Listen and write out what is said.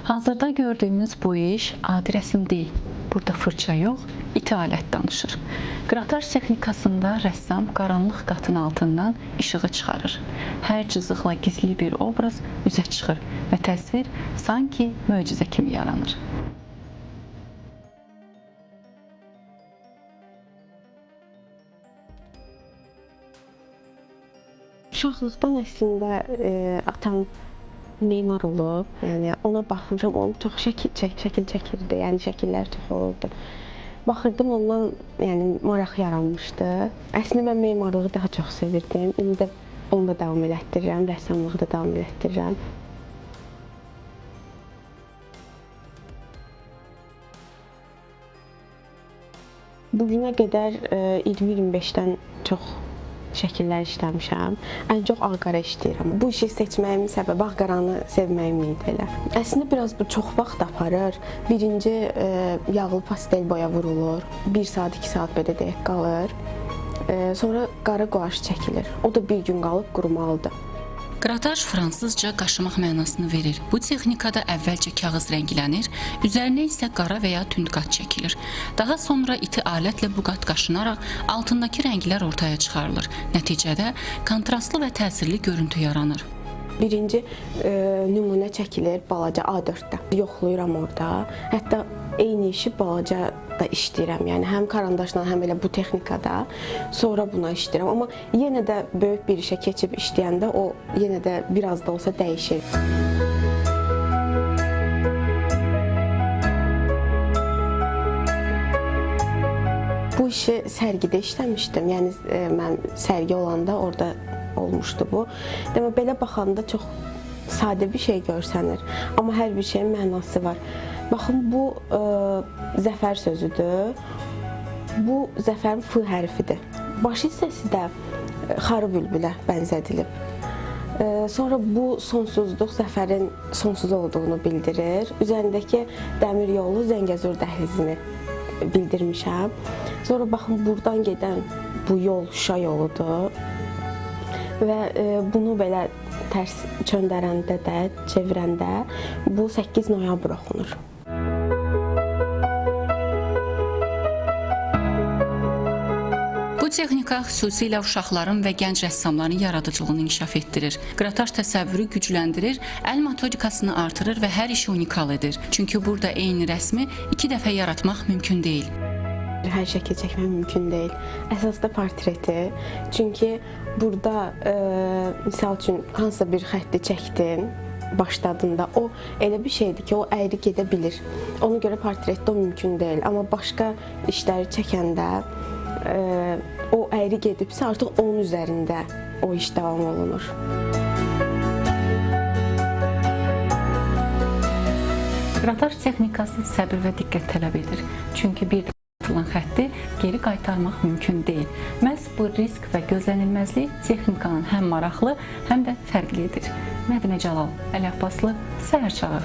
Hazırda gördüyümüz bu iş adi rəsm deyil. Burada fırça yox, iti alət danışır. Qrataj texnikasında rəssam qaranlıq qatın altından işığı çıxarır. Hər cızıqla gizli bir obraz üzə çıxır və təsvir sanki möcüzə kimi yaranır. Uşaqlıqdan əslində atam memar olub, yəni ona baxmışam, onu çox şəkil çəkirdi, yəni şəkillər çox olurdu. Baxırdım, ondan yəni maraq yaranmışdı. Əslində mən memarlığı daha çox sevirdim. İndi də onu da davam elətdirirəm, rəssamlığı da davam elətdirirəm. Bugünə qədər 20-25-dən çox şəkillər işləmişəm. Ən çox ağ-qara işləyirəm. Bu işi seçməyimin səbəbi ağ-qaranı sevməyim idi elə. Əslində biraz bu çox vaxt aparır. Birinci yağlı pastel boya vurulur. 1 saat, 2 saat belə deyək qalır. Sonra qara quaş çəkilir. O da bir gün qalıb qurumalıdır. Qrataj fransızca qaşımaq mənasını verir. Bu texnikada əvvəlcə kağız rənglənir, üzərinə isə qara və ya tünd qat çəkilir. Daha sonra iti alətlə bu qat qaşınaraq altındakı rənglər ortaya çıxarılır. Nəticədə kontrastlı və təsirli görüntü yaranır. Birinci nümunə çəkilir balaca A4-də. Yoxlayıram orada. Hətta eyni işi balaca da işləyirəm. Yəni həm karandaşla, həm elə bu texnikada. Sonra buna işləyirəm. Amma yenə də böyük bir işə keçib işləyəndə o yenə də biraz da olsa dəyişir. Bu işi sərgidə işləmişdim. Yəni mən sərgi olanda orada olmuşdu bu. Demək belə baxanda çox sadə bir şey görsənir. Amma hər bir şeyin mənası var. Baxın, bu zəfər sözüdür. Bu zəfərin F hərfidir. Baş hissəsi də xarı bülbülə bənzədilib. Sonra bu sonsuzluq zəfərin sonsuz olduğunu bildirir. Üzərindəki dəmir yolu Zəngəzur dəhlizini bildirmişəm. Sonra baxın, buradan gedən bu yol Şuşa yoludur. Və bunu belə tərs çöndərəndə də, çevirəndə bu 8 noyabr oxunur. Bu texnika xüsusilə uşaqların və gənc rəssamların yaradıcılığını inkişaf etdirir. Qrataj təsəvvürü gücləndirir, əl metodikasını artırır və hər işi unikal edir. Çünki burada eyni rəsmi 2 dəfə yaratmaq mümkün deyil. Hər şəkil çəkmək mümkün deyil. Əsasda portreti. Çünki burada misal üçün hansısa bir xətti çəkdin, başladığında o elə bir şeydir ki, o əyri gedə bilir. Ona görə portretdə o mümkün deyil. Amma başqa işləri çəkəndə o əyri gedibsə, artıq onun üzərində o iş davam olunur. Qrataj texnikası səbir və diqqət tələb edir. Çünki bir atılan xətti geri qaytarmaq mümkün deyil. Məhz bu risk və gözlənilməzlik texnikanın həm maraqlı, həm də fərqli edir. Mədinə Cəlal, Əli Abbaslı, Səhər Çağı.